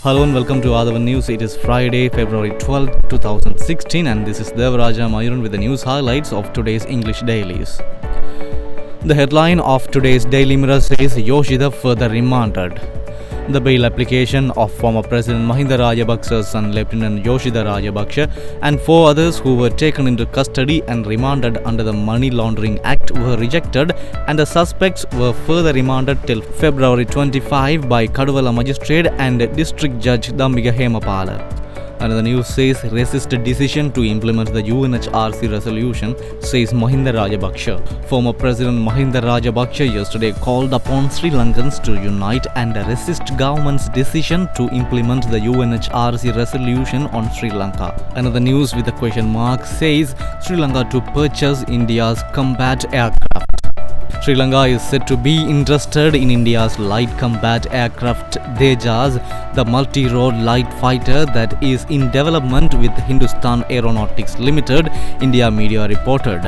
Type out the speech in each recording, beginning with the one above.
Hello and welcome to Athavan News. It is Friday, February 12, 2016 and this is Devaraja Mayuran with the news highlights of today's English dailies. The headline of today's Daily Mirror says Yoshida further remanded. The bail application of former President Mahinda Rajapaksa's son Lieutenant Yoshida Rajapaksa and 4 others who were taken into custody and remanded under the Money Laundering Act were rejected, and the suspects were further remanded till February 25 by Kaduvala Magistrate and District Judge Dhammika Hemapala. Another news says resisted decision to implement the UNHRC resolution, says Mahinda Rajapaksa. Former President Mahinda Rajapaksa yesterday called upon Sri Lankans to unite and resist government's decision to implement the UNHRC resolution on Sri Lanka. Another news with a question mark says Sri Lanka to purchase India's combat aircraft. Sri Lanka is said to be interested in India's light combat aircraft Tejas, the multi-role light fighter that is in development with Hindustan Aeronautics Limited, India media reported.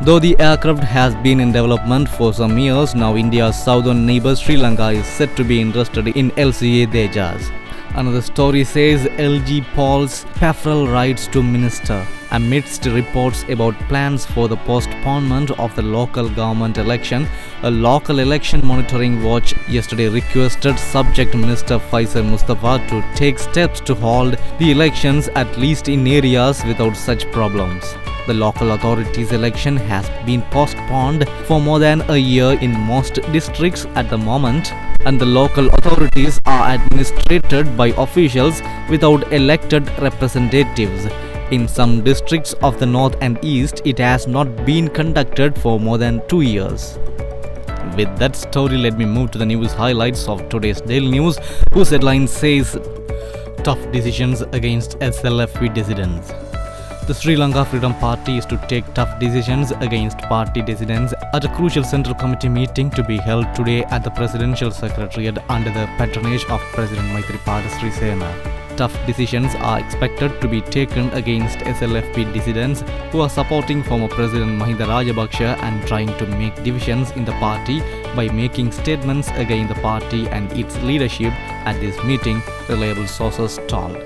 Though the aircraft has been in development for some years, now India's southern neighbor Sri Lanka is said to be interested in LCA Tejas. Another story says LG polls preferential rights to minister. Amidst reports about plans for the postponement of the local government election, a local election monitoring watch yesterday requested Subject Minister Faisal Mustafa to take steps to hold the elections at least in areas without such problems. The local authorities election has been postponed for more than a year in most districts at the moment, and the local authorities are administered by officials without elected representatives. In some districts of the north and east, it has not been conducted for more than 2 years. With that story, let me move to the news highlights of today's daily news, whose headline says tough decisions against SLFP dissidents. The Sri Lanka Freedom Party is to take tough decisions against party dissidents at a crucial Central Committee meeting to be held today at the Presidential Secretariat under the patronage of President Maithripala Sirisena. Tough decisions are expected to be taken against SLFP dissidents who are supporting former President Mahinda Rajapaksa and trying to make divisions in the party by making statements against the party and its leadership at this meeting, reliable sources told.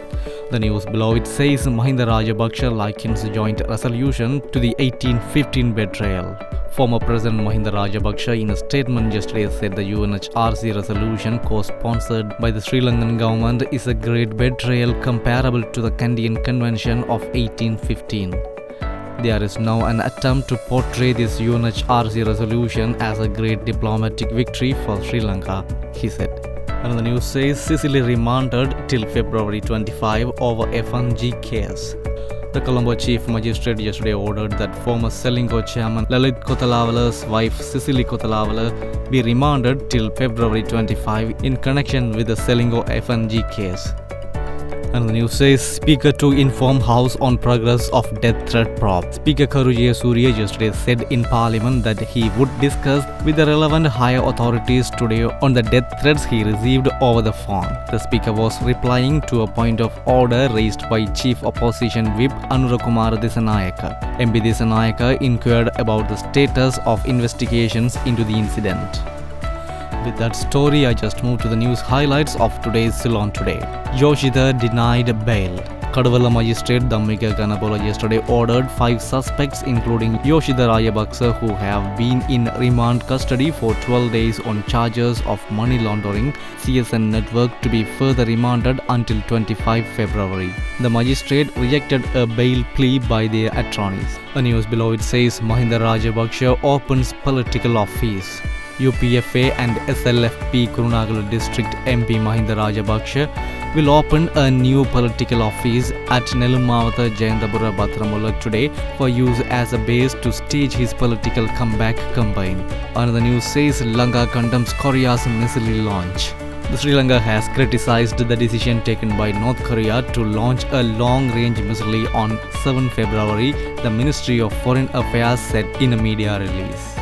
The news below it says Mahinda Rajapaksa likens the joint resolution to the 1815 betrayal. Former President Mahinda Rajapaksa in a statement yesterday said the UNHRC resolution co-sponsored by the Sri Lankan government is a great betrayal comparable to the Candian Convention of 1815. There is now an attempt to portray this UNHRC resolution as a great diplomatic victory for Sri Lanka, he said. Another news says Sicily remanded till February 25 over F1G case. The Colombo Chief Magistrate yesterday ordered that former Selangor Chairman Lalit Kotalawala's wife Cicely Kotalavala be remanded till February 25 in connection with the Selangor F1G case. And the news says Speaker to inform House on progress of death threat probe. Speaker Karu Jayasuriya yesterday said in Parliament that he would discuss with the relevant higher authorities today on the death threats he received over the phone. The Speaker was replying to a point of order raised by Chief Opposition Whip Anurakumara Disanayaka. MP Disanayaka inquired about the status of investigations into the incident. With that story, I just moved to the news highlights of today's Ceylon Today. Yoshida denied bail. Kaduvala Magistrate Dhammika Hemapala yesterday ordered 5 suspects including Yoshida Rajapaksa who have been in remand custody for 12 days on charges of money laundering CSN network to be further remanded until 25 February. The magistrate rejected a bail plea by their attorneys. A news below it says Mahinda Rajapaksa opens political office. UPFA and SLFP Kurunagala District MP Mahinda Rajapaksa will open a new political office at Nelumawatha Jayantapura Bathramula today for use as a base to stage his political comeback campaign. Another news says Lanka condemns Korea's missile launch. The Sri Lanka has criticized the decision taken by North Korea to launch a long-range missile on 7 February, the Ministry of Foreign Affairs said in a media release.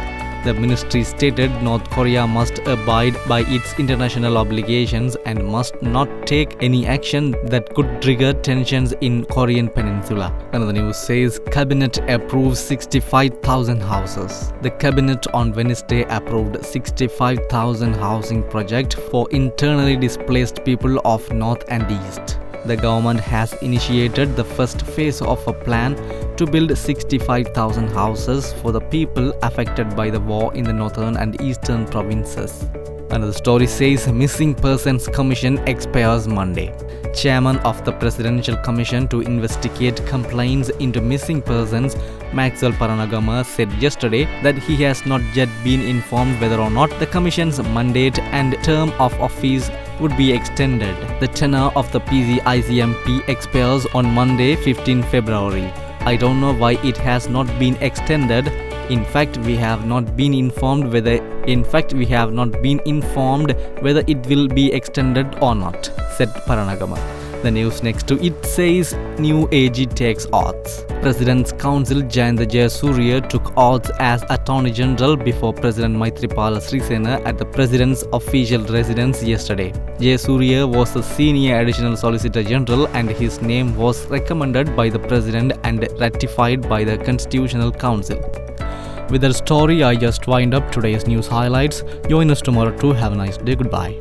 The ministry stated North Korea must abide by its international obligations and must not take any action that could trigger tensions in Korean Peninsula. Another news says Cabinet approves 65,000 houses. The Cabinet on Wednesday approved 65,000 housing project for internally displaced people of North and East. The government has initiated the first phase of a plan to build 65,000 houses for the people affected by the war in the northern and eastern provinces. Another story says Missing Persons Commission expires Monday. Chairman of the Presidential Commission to investigate complaints into missing persons, Maxwell Paranagama, said yesterday that he has not yet been informed whether or not the Commission's mandate and term of office would be extended. The tenure of the PCICMP expires on Monday, 15 February. I don't know why it has not been extended. In fact, we have not been informed whether it will be extended or not, said Paranagama. The news next to it says new AG takes oaths. President's Counsel Jayanta Jayasuriya took oaths as Attorney General before President Maithripala Sirisena at the President's official residence yesterday. Jayasuriya was the senior Additional Solicitor General and his name was recommended by the President and ratified by the Constitutional Council. With that story, I just wind up today's news highlights. Join us tomorrow too. Have a nice day. Goodbye.